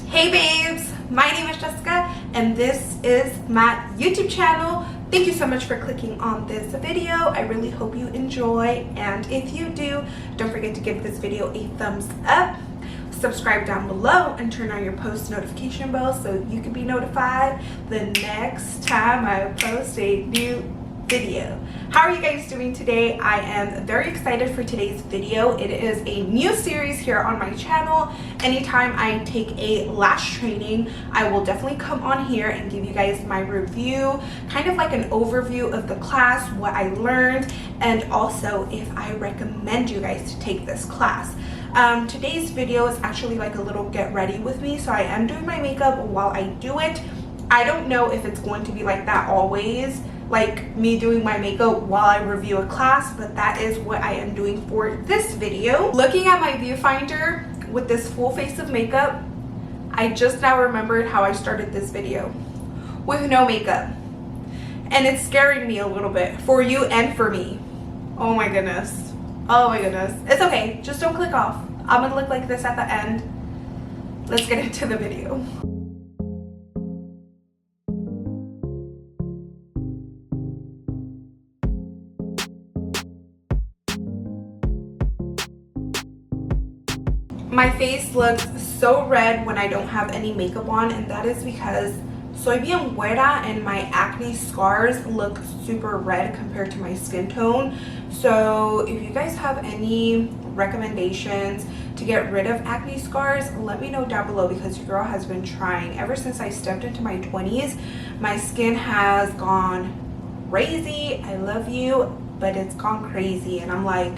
Hey babes, my name is Jessica and this is my YouTube channel. Thank you so much for clicking on this video. I really hope you enjoy, and if you do, don't forget to give this video a thumbs up, subscribe down below, and turn on your post notification bell so you can be notified the next time I post a new video. How are you guys doing today? I am very excited for today's video. It is a new series here on my channel. Anytime I take a lash training, I will definitely come on here and give you guys my review, kind of like an overview of the class, what I learned, and also if I recommend you guys to take this class. Today's video is actually like a little get ready with me, so I am doing my makeup while I do it. I don't know if it's going to be like that always, like me doing my makeup while I review a class, but that is what I am doing for this video. Looking at my viewfinder with this full face of makeup, I just now remembered how I started this video with no makeup, and it's scaring me a little bit for you and for me. Oh my goodness, oh my goodness. It's okay, just don't click off. I'm gonna look like this at the end. Let's get into the video. My face looks so red when I don't have any makeup on, and that is because soy bien güera and my acne scars look super red compared to my skin tone. So if you guys have any recommendations to get rid of acne scars, let me know down below, because your girl has been trying. Ever since I stepped into my 20s, my skin has gone crazy. I love you, but it's gone crazy, and I'm like,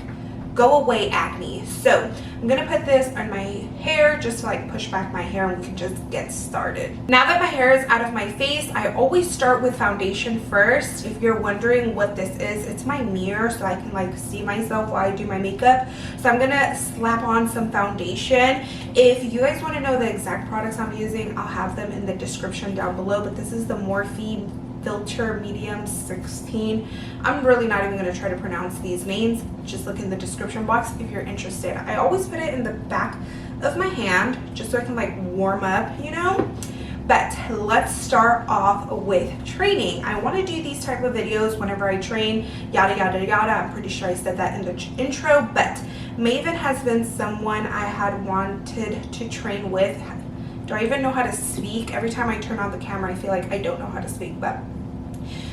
go away acne. So I'm gonna put this on my hair just to like push back my hair, and we can just get started. Now that my hair is out of my face, I always start with foundation first. If you're wondering what this is, it's my mirror so I can like see myself while I do my makeup. So I'm gonna slap on some foundation. If you guys want to know the exact products I'm using, I'll have them in the description down below, but this is the Morphe Filter Medium 16. I'm really not even going to try to pronounce these names. Just look in the description box if you're interested. I always put it in the back of my hand just so I can like warm up, you know. But let's start off with training. I want to do these type of videos whenever I train, yada yada yada. I'm pretty sure I said that in the intro, but Maven has been someone I had wanted to train with. Do I even know how to speak? Every time I turn on the camera, I feel like I don't know how to speak, but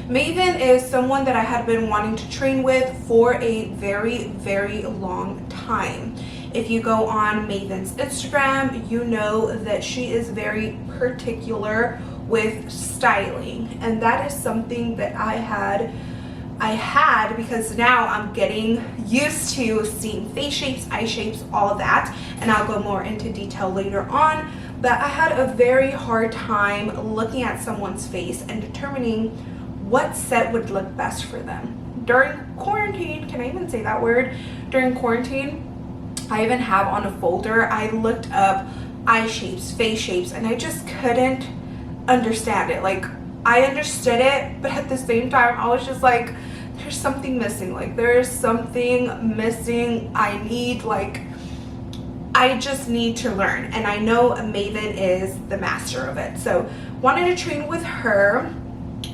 Maven is someone that I had been wanting to train with for a very, very long time. If you go on Maven's Instagram, you know that she is very particular with styling, and that is something that I had because now I'm getting used to seeing face shapes, eye shapes, all of that, and I'll go more into detail later on. But I had a very hard time looking at someone's face and determining what set would look best for them. During quarantine, can I even say that word? During quarantine, I even have on a folder, I looked up eye shapes, face shapes, and I just couldn't understand it. Like, I understood it, but at the same time, I was just like, there's something missing. Like, there's something missing. I just need to learn, and I know Maven is the master of it. So wanted to train with her.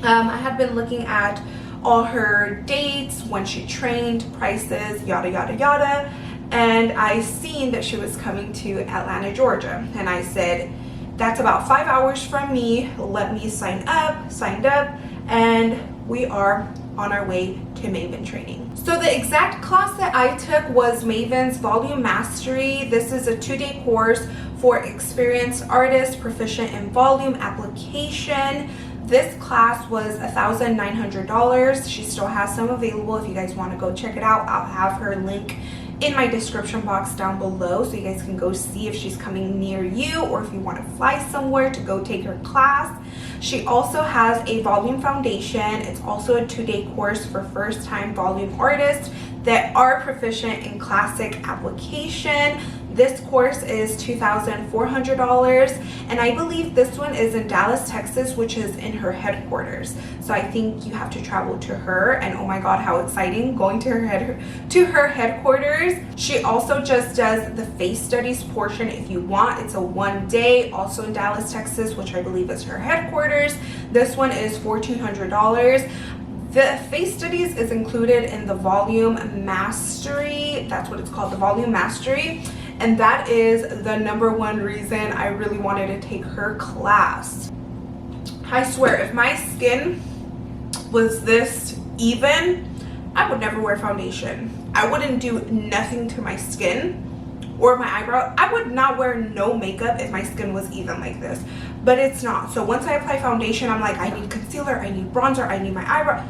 I had been looking at all her dates, when she trained, prices, yada yada yada, and I seen that she was coming to Atlanta, Georgia, and I said, that's about 5 hours from me, let me sign up. Signed up, and we are on our way to Maven training. So the exact class that I took was Maven's Volume Mastery. This is a 2-day course for experienced artists proficient in volume application. This class was $1,900. She still has some available if you guys want to go check it out. I'll have her link in my description box down below so you guys can go see if she's coming near you, or if you want to fly somewhere to go take her class. She also has a volume foundation. It's also a 2-day course for first-time volume artists that are proficient in classic application. This course is $2,400, and I believe this one is in Dallas, Texas, which is in her headquarters. So I think you have to travel to her, and oh my god, how exciting, going to her headquarters. She also just does the face studies portion if you want. It's a 1 day, also in Dallas, Texas, which I believe is her headquarters. This one is $1,400. The face studies is included in the volume mastery. That's what it's called, the volume mastery. And that is the #1 reason I really wanted to take her class. I swear, if my skin was this even, I would never wear foundation. I wouldn't do nothing to my skin or my eyebrow. I would not wear no makeup if my skin was even like this, but it's not. So once I apply foundation, I'm like, I need concealer, I need bronzer, I need my eyebrow.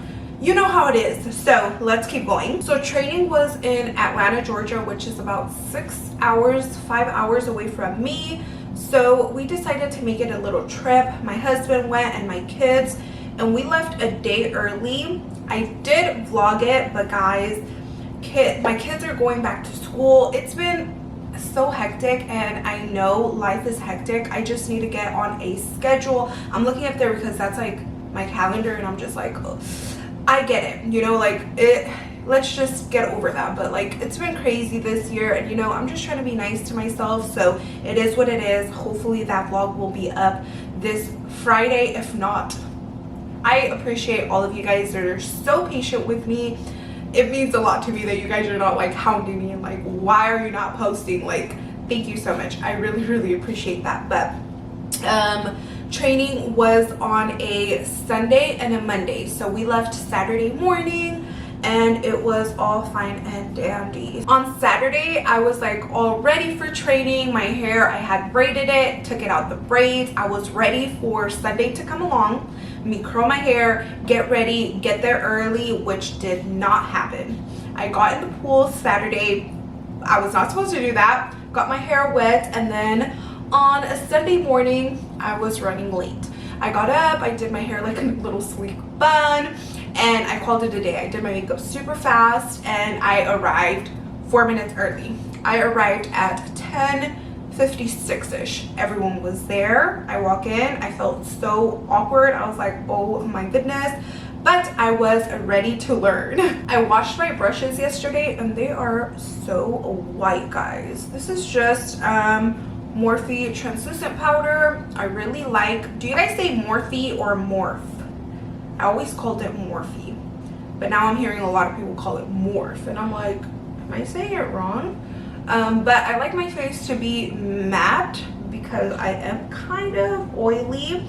You know how it is. So let's keep going. So training was in Atlanta, Georgia, which is about 5 hours away from me. So we decided to make it a little trip. My husband went and my kids, and we left a day early. I did vlog it, but guys, my kids are going back to school. It's been so hectic, and I know life is hectic. I just need to get on a schedule. I'm looking up there because that's like my calendar, and I'm just like, oh, I get it, you know, like it, let's just get over that. But like, it's been crazy this year, and you know, I'm just trying to be nice to myself, so it is what it is. Hopefully that vlog will be up this Friday. If not, I appreciate all of you guys that are so patient with me. It means a lot to me that you guys are not like hounding me and like, why are you not posting? Like, thank you so much. I really appreciate that. But training was on a Sunday and a Monday, so we left Saturday morning and it was all fine and dandy. On Saturday, I was like all ready for training. My hair, I had braided it, took it out the braids. I was ready for Sunday to come along, me curl my hair, get ready, get there early, which did not happen. I got in the pool Saturday. I was not supposed to do that. Got my hair wet, and then on a Sunday morning, I was running late. I got up, I did my hair like a little sleek bun, and I called it a day. I did my makeup super fast, and I arrived 4 minutes early. I arrived at 10:56-ish. Everyone was there. I walk in, I felt so awkward. I was like, oh my goodness. But I was ready to learn. I washed my brushes yesterday, and they are so white, guys. This is just Morphe translucent powder. I really like, do you guys say Morphe or Morph? I always called it Morphe, but now I'm hearing a lot of people call it Morph, and I'm like, am I saying it wrong? But I like my face to be matte because I am kind of oily,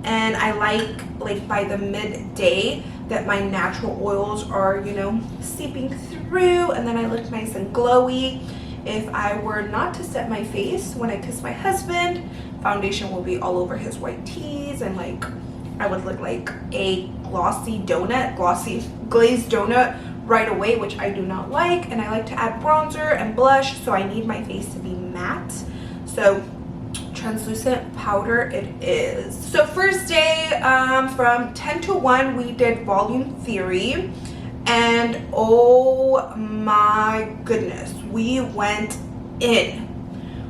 and I like by the midday that my natural oils are, you know, seeping through, and then I look nice and glowy. If I were not to set my face when I kiss my husband, foundation will be all over his white tees, and like I would look like a glossy glazed donut right away, which I do not like. And I like to add bronzer and blush, so I need my face to be matte. So translucent powder it is. So first day, from 10 to 1 we did volume theory, and oh my goodness, we went in.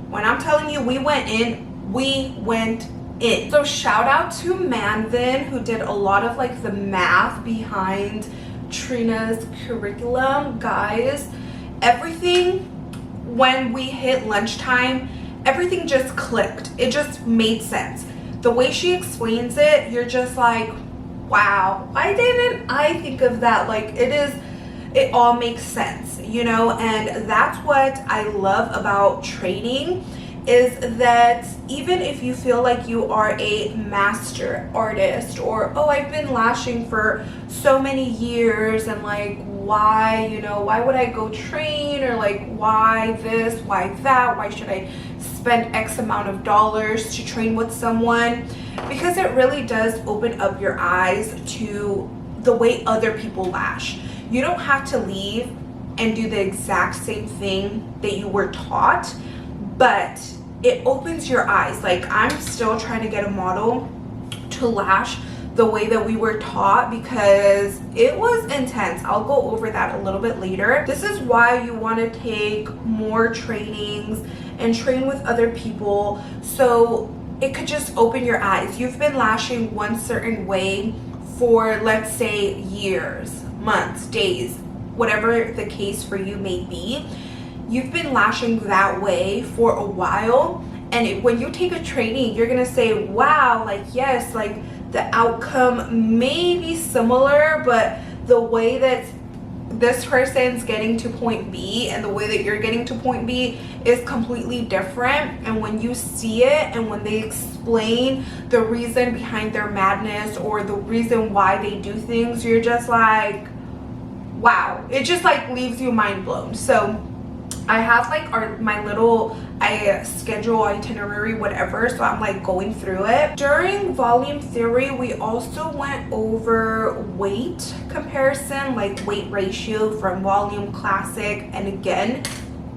When I'm telling you we went in, we went in. So shout out to Maven, who did a lot of like the math behind Trina's curriculum. Guys, everything, when we hit lunchtime, everything just clicked. It just made sense. The way she explains it, you're just like, wow, why didn't I think of that? Like, it all makes sense, you know. And that's what I love about training, is that even if you feel like you are a master artist, or oh, I've been lashing for so many years, and like, why, you know, why would I go train, or like, why this, why that, why should I spend X amount of dollars to train with someone? Because it really does open up your eyes to the way other people lash. You don't have to leave and do the exact same thing that you were taught, but it opens your eyes. Like, I'm still trying to get a model to lash the way that we were taught, because it was intense. I'll go over that a little bit later. This is why you want to take more trainings and train with other people, so it could just open your eyes. You've been lashing one certain way for, let's say, years, months, days, whatever the case for you may be. You've been lashing that way for a while, and when you take a training, you're gonna say, wow, like, yes, like the outcome may be similar, but the way that this person's getting to point B and the way that you're getting to point B is completely different. And when you see it and when they explain the reason behind their madness or the reason why they do things, you're just like, wow, it just like leaves you mind blown. So I have like my little schedule, itinerary, whatever, so I'm like going through it. During volume theory, we also went over weight comparison, like weight ratio from volume, classic, and again,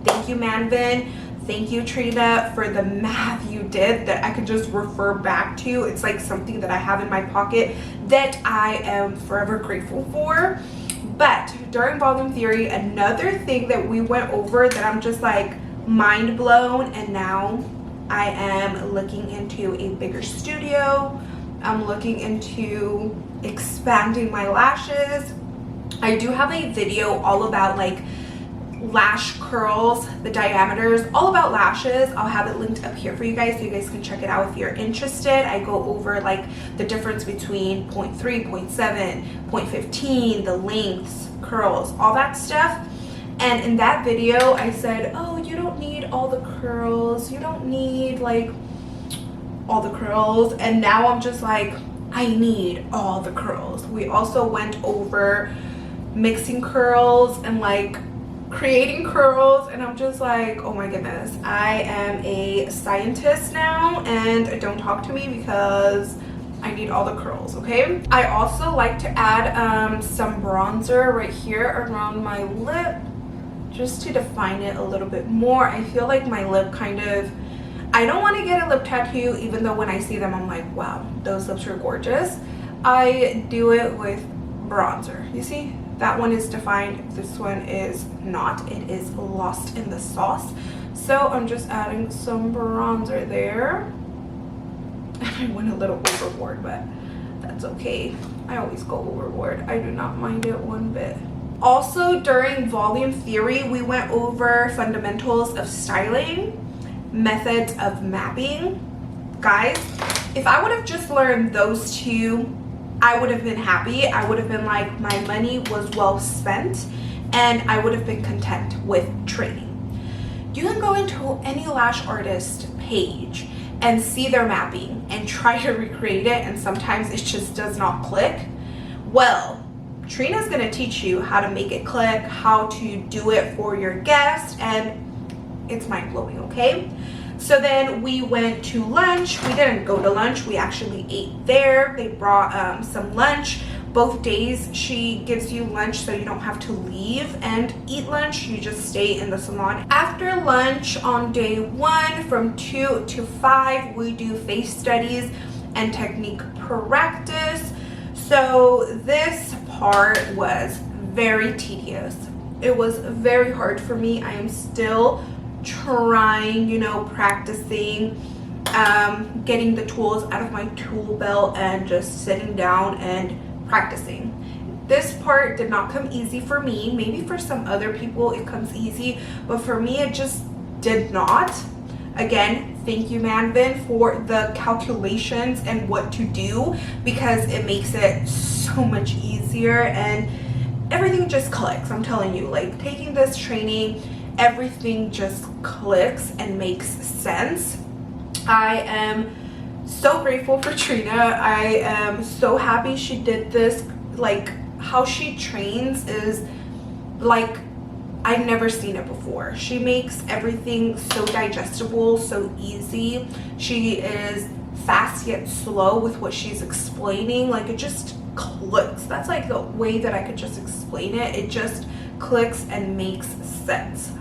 thank you Maven, thank you Trina for the math you did that I could just refer back to. It's like something that I have in my pocket that I am forever grateful for. But during volume theory, another thing that we went over that I'm just like mind blown, and now I am looking into a bigger studio. I'm looking into expanding my lashes. I do have a video all about like lash curls, the diameters, all about lashes. I'll have it linked up here for you guys so you guys can check it out if you're interested. I go over like the difference between 0.3, 0.7, 0.15, the lengths, curls, all that stuff. And in that video I said, oh, you don't need all the curls, you don't need like all the curls, and now I'm just like, I need all the curls. We also went over mixing curls and like creating curls, and I'm just like, oh my goodness, I am a scientist now, and don't talk to me because I need all the curls, okay? I also like to add some bronzer right here around my lip just to define it a little bit more. I feel like my lip kind of, I don't want to get a lip tattoo, even though when I see them I'm like, wow, those lips are gorgeous. I do it with bronzer. You see? That one is defined, this one is not. It is lost in the sauce. So I'm just adding some bronzer there. I went a little overboard, but that's okay. I always go overboard. I do not mind it one bit. Also, during volume theory, we went over fundamentals of styling, methods of mapping. Guys, if I would have just learned those two, I would have been happy. I would have been like, my money was well spent, and I would have been content with training. You can go into any lash artist page and see their mapping and try to recreate it, and sometimes it just does not click. Well, Trina's gonna teach you how to make it click, how to do it for your guest, and it's mind-blowing, okay? So then we went to lunch. We didn't go to lunch, we actually ate there. They brought some lunch. Both days she gives you lunch, so you don't have to leave and eat lunch, you just stay in the salon. After lunch on day 1 from 2 to 5, we do face studies and technique practice. So this part was very tedious. It was very hard for me. I am still trying, you know, practicing, getting the tools out of my tool belt and just sitting down and practicing. This part did not come easy for me. Maybe for some other people it comes easy, but for me it just did not. Again, thank you Maven for the calculations and what to do, because it makes it so much easier and everything just clicks. I'm telling you, like taking this training, everything just clicks and makes sense. I am so grateful for Trina. I am so happy she did this. Like how she trains is like, I've never seen it before. She makes everything so digestible, so easy. She is fast yet slow with what she's explaining. Like it just clicks. That's like the way that I could just explain it. It just clicks and makes sense.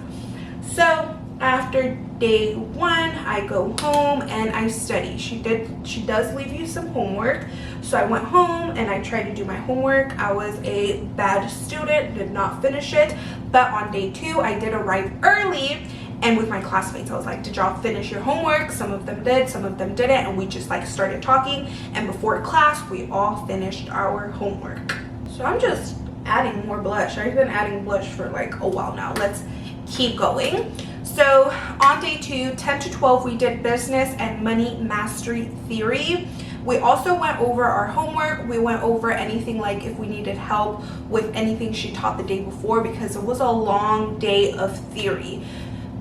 So after day 1, I go home and I study. She does leave you some homework, so I went home and I tried to do my homework. I was a bad student, did not finish it, but on day 2 I did arrive early And with my classmates, I was like, did y'all finish your homework? Some of them did, some of them didn't, and we just like started talking, and before class we all finished our homework. So I'm just adding more blush. I've been adding blush for like a while now. Let's keep going. So on day 2, 10 to 12, we did business and money mastery theory. We also went over our homework. We went over anything like if we needed help with anything she taught the day before, because it was a long day of theory,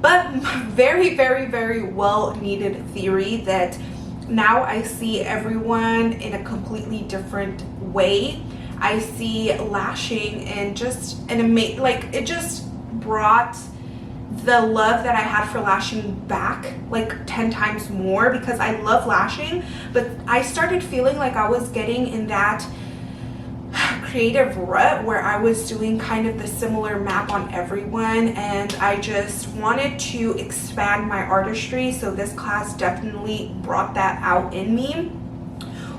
but very, very, very well needed theory that now I see everyone in a completely different way. I see lashing and just like it just brought the love that I had for lashing back like 10 times more, because I love lashing, but I started feeling like I was getting in that creative rut where I was doing kind of the similar map on everyone, and I just wanted to expand my artistry. So this class definitely brought that out in me.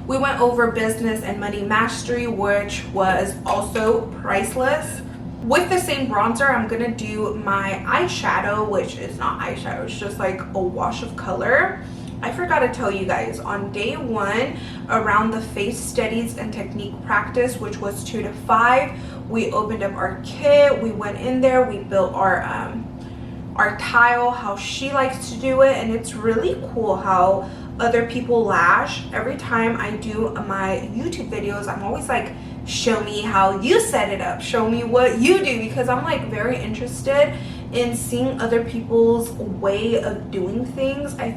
We went over business and money mastery, which was also priceless. With the same bronzer, I'm gonna do my eyeshadow, which is not eyeshadow, it's just like a wash of color. I forgot to tell you guys, on day 1, around the face studies and technique practice, which was 2 to 5, we opened up our kit. We went in there, we built our tile, how she likes to do it, and it's really cool how other people lash. Every time I do my YouTube videos, I'm always like, show me how you set it up, show me what you do, because I'm like very interested in seeing other people's way of doing things. I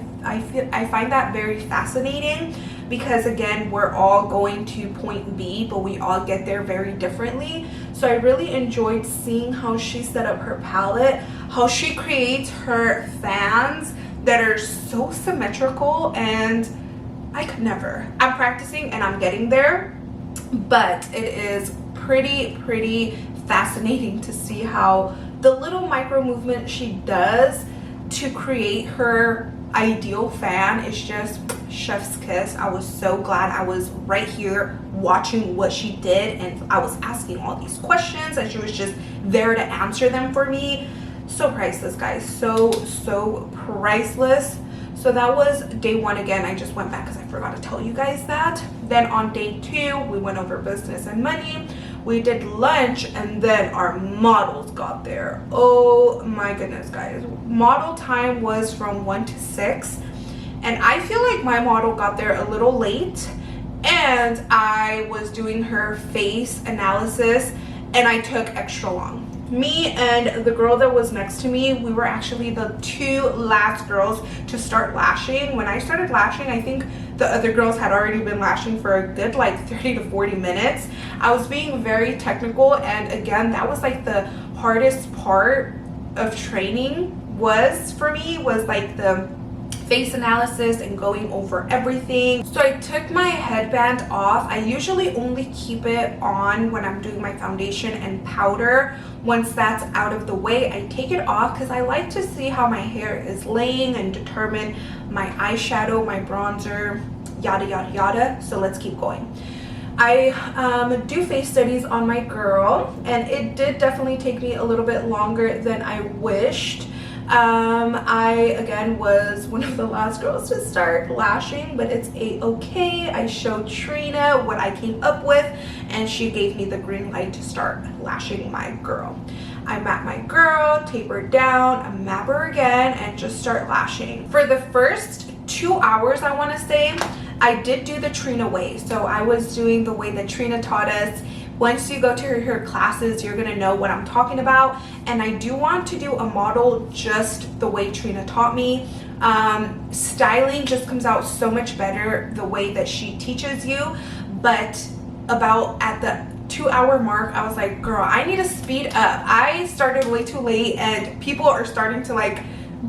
find that very fascinating, because again, we're all going to point B, but we all get there very differently. So I really enjoyed seeing how she set up her palette, how she creates her fans that are so symmetrical, and I could never. I'm practicing and I'm getting there, but it is pretty fascinating to see how the little micro movement she does to create her ideal fan is just chef's kiss. I was so glad I was right here watching what she did, and I was asking all these questions and she was just there to answer them for me. So priceless, guys, so priceless. So that was day 1. Again, I just went back because I forgot to tell you guys that. Then on day 2, we went over business and money. We did lunch, and then our models got there. Oh my goodness, guys. Model time was from 1 to 6. And I feel like my model got there a little late, and I was doing her face analysis, and I took extra long. Me and the girl that was next to me, we were actually the 2 last girls to start lashing. When I started lashing, I think the other girls had already been lashing for a good like 30 to 40 minutes. I was being very technical, and again, that was like the hardest part of training was for me, was like the face analysis and going over everything. So I took my headband off. I usually only keep it on when I'm doing my foundation and powder. Once that's out of the way, I take it off because I like to see how my hair is laying and determine my eyeshadow, my bronzer, yada yada yada. So let's keep going. I do face studies on my girl, and it did definitely take me a little bit longer than I wished. I again was one of the last girls to start lashing, but it's a-okay. I showed Trina what I came up with, and she gave me the green light to start lashing my girl. I map my girl, taper down, map her again, and just start lashing. For the first 2 hours, I want to say, I did do the Trina way. So I was doing the way that Trina taught us. Once you go to her classes, you're gonna know what I'm talking about. And I do want to do a model just the way Trina taught me. Styling just comes out so much better the way that she teaches you. But about at the 2 hour mark, I was like, girl, I need to speed up. I started way too late, and people are starting to like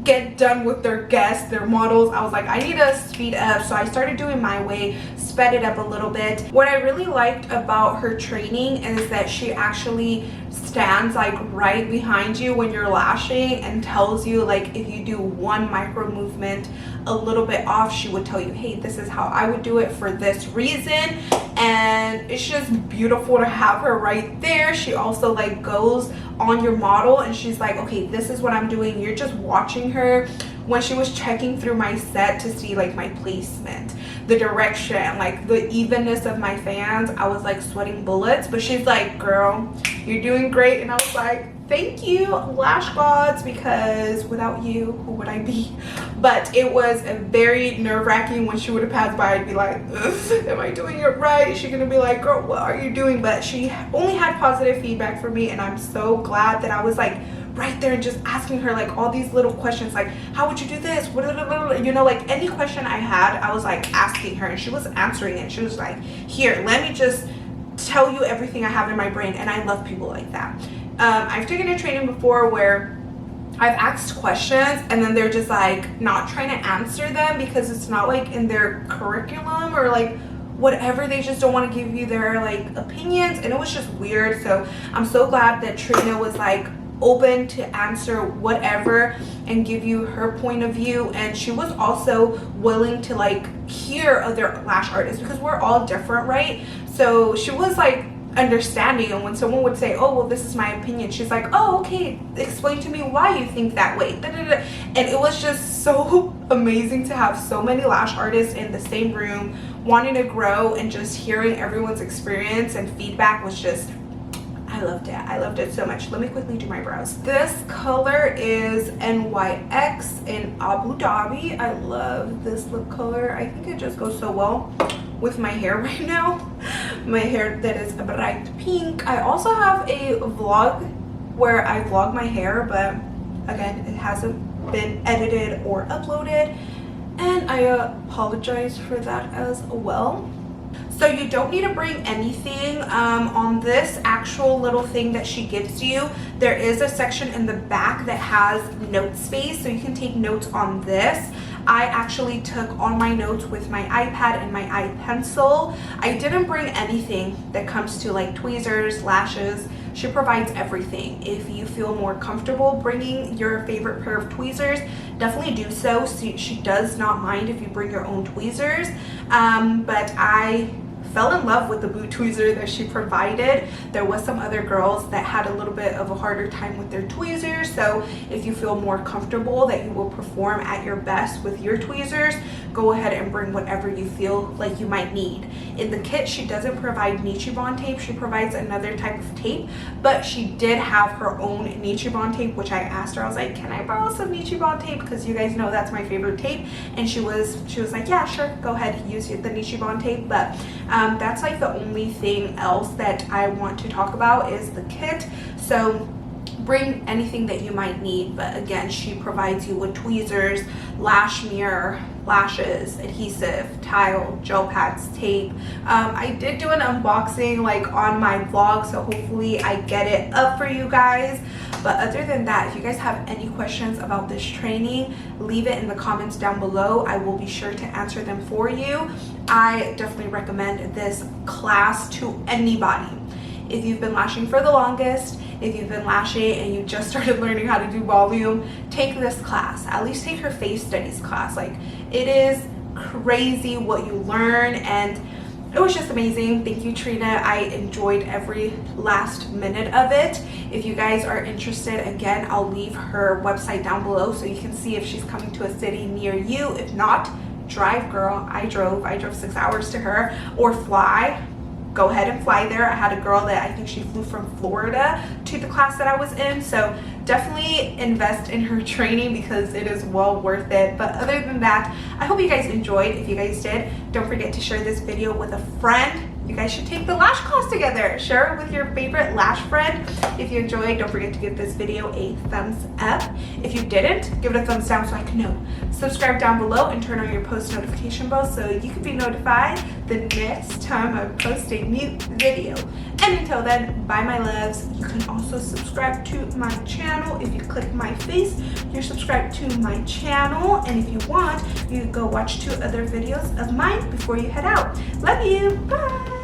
get done with their guests, their models. I was like, I need to speed up. So I started doing my way, sped it up a little bit. What I really liked about her training is that she actually stands like right behind you when you're lashing and tells you, like, if you do one micro movement a little bit off, she would tell you, hey, this is how I would do it for this reason. And it's just beautiful to have her right there. She also like goes on your model and she's like, okay, this is what I'm doing. You're just watching her. When she was checking through my set to see like my placement, the direction, like the evenness of my fans, I was like sweating bullets. But she's like, girl, you're doing great. And I was like, thank you, lash gods, because without you, who would I be? But it was very nerve-wracking. When she would have passed by, I'd be like, am I doing it right? Is she gonna be like, girl, what are you doing? But she only had positive feedback for me, and I'm so glad that I was like right there and just asking her like all these little questions, like, how would you do this? You know, like any question I had, I was like asking her, and she was answering it. She was like, here, let me just tell you everything I have in my brain. And I love people like that. I've taken a training before where I've asked questions and then they're just like not trying to answer them because it's not like in their curriculum or like whatever. They just don't want to give you their like opinions, and it was just weird. So I'm so glad that Trina was like open to answer whatever and give you her point of view. And she was also willing to like hear other lash artists because we're all different, right? So she was like understanding, and when someone would say, oh well, this is my opinion, she's like, oh okay, explain to me why you think that way. And it was just so amazing to have so many lash artists in the same room wanting to grow, and just hearing everyone's experience and feedback was just, I loved it. I loved it so much. Let me quickly do my brows. This color is NYX in Abu Dhabi. I love this lip color. I think it just goes so well with my hair right now. My hair that is a bright pink. I also have a vlog where I vlog my hair, but again, it hasn't been edited or uploaded, and I apologize for that as well. So you don't need to bring anything. On this actual little thing that she gives you, there is a section in the back that has note space, so you can take notes on this. I actually took all my notes with my iPad and my iPencil. I didn't bring anything that comes to like tweezers, lashes. She provides everything. If you feel more comfortable bringing your favorite pair of tweezers, definitely do so. She does not mind if you bring your own tweezers. But I fell in love with the boot tweezer that she provided. There was some other girls that had a little bit of a harder time with their tweezers, so if you feel more comfortable that you will perform at your best with your tweezers, go ahead and bring whatever you feel like you might need. In the kit, she doesn't provide Nichiban tape. She provides another type of tape, but she did have her own Nichiban tape, which I asked her, I was like, can I borrow some Nichiban tape, because you guys know that's my favorite tape. And she was like, yeah, sure, go ahead, use the Nichiban tape. But that's like the only thing else that I want to talk about is the kit. So bring anything that you might need, but again, she provides you with tweezers, lash mirror, lashes, adhesive, tile, gel pads, tape. I did do an unboxing like on my vlog, so hopefully I get it up for you guys. But other than that, if you guys have any questions about this training, leave it in the comments down below. I will be sure to answer them for you. I definitely recommend this class to anybody. If you've been lashing for the longest, if you've been lashing and you just started learning how to do volume, take this class. At least take her face studies class. Like, it is crazy what you learn, and it was just amazing. Thank you, Trina. I enjoyed every last minute of it. If you guys are interested, again, I'll leave her website down below so you can see if she's coming to a city near you. If not, drive, girl. I drove 6 hours to her, or fly. Go ahead and fly there. I had a girl that I think she flew from Florida to the class that I was in, so definitely invest in her training because it is well worth it. But other than that, I hope you guys enjoyed. If you guys did, don't forget to share this video with a friend. You guys should take the lash class together. Share it with your favorite lash friend. If you enjoyed, don't forget to give this video a thumbs up. If you didn't, give it a thumbs down so I can know. Subscribe down below and turn on your post notification bell so you can be notified the next time I post a new video. And until then, Bye, my loves. You can also subscribe to my channel. If you click my face, you're subscribed to my channel. And if you want, you can go watch 2 other videos of mine before you head out. Love you. Bye.